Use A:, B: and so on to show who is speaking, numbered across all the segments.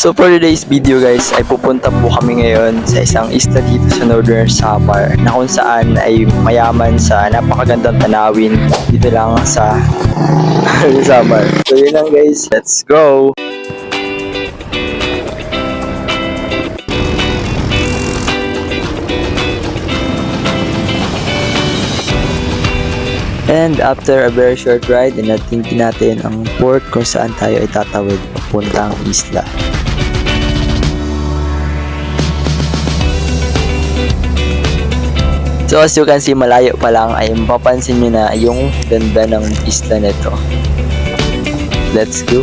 A: So for today's video guys, ay pupunta po kami ngayon sa isang isla dito sa Northern Samar na kung saan ay mayaman sa napakagandang tanawin dito lang sa Samar. So yun lang guys, let's go! And after a very short ride, natingin natin ang port kung saan tayo ay tatawid papuntang isla. So as you can see, malayo pa lang ay mapapansin nyo na yung ganda ng isla nito. Let's go!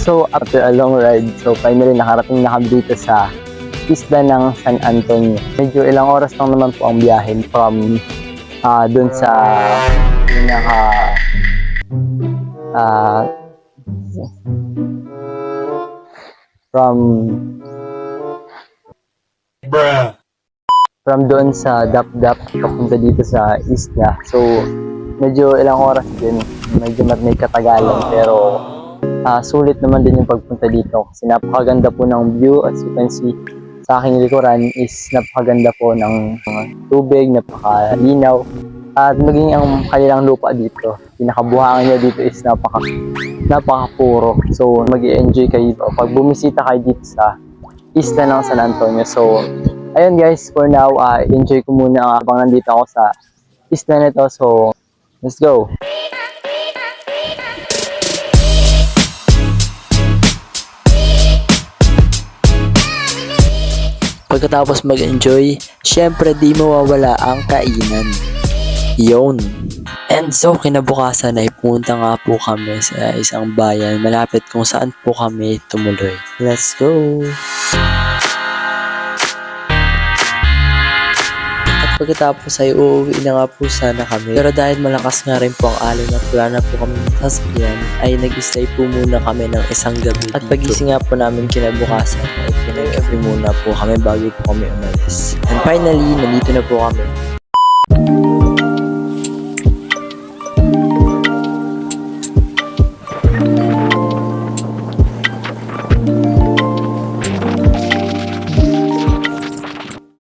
A: So after a long ride, so finally nakarating na kami dito sa isla ng San Antonio. Medyo ilang oras lang naman po ang biyahe from dun sa pinaka from doon sa Dap-Dap papunta dito sa isla. So medyo ilang oras din, medyo may katagalan, pero sulit naman din yung pagpunta dito kasi napakaganda po ng view. As you can see sa aking likuran is napakaganda po ng tubig, napakalinaw, at maging ang kanilang lupa dito, pinakabuhangan niya dito is napakapuro. So mag-i-enjoy kayo pag bumisita kayo dito sa isla ng San Antonio. So ayun guys, for now enjoy ko muna habang nandito ako sa isla nito. So let's go! Pagkatapos mag-enjoy, syempre di mawawala ang kainan. Yun. And so kinabukasan ay pumunta nga po kami sa isang bayan malapit kung saan po kami tumuloy. Let's go! At pagkatapos ay uuwi na nga po sana kami. Pero dahil malakas nga rin po ang alon at wala na po kami sasakyan, ay nag-stay po muna kami ng isang gabi. At pagising nga po namin kinabukasan ay pinag-gabi muna po kami bago po kami umalis. And finally, nandito na po kami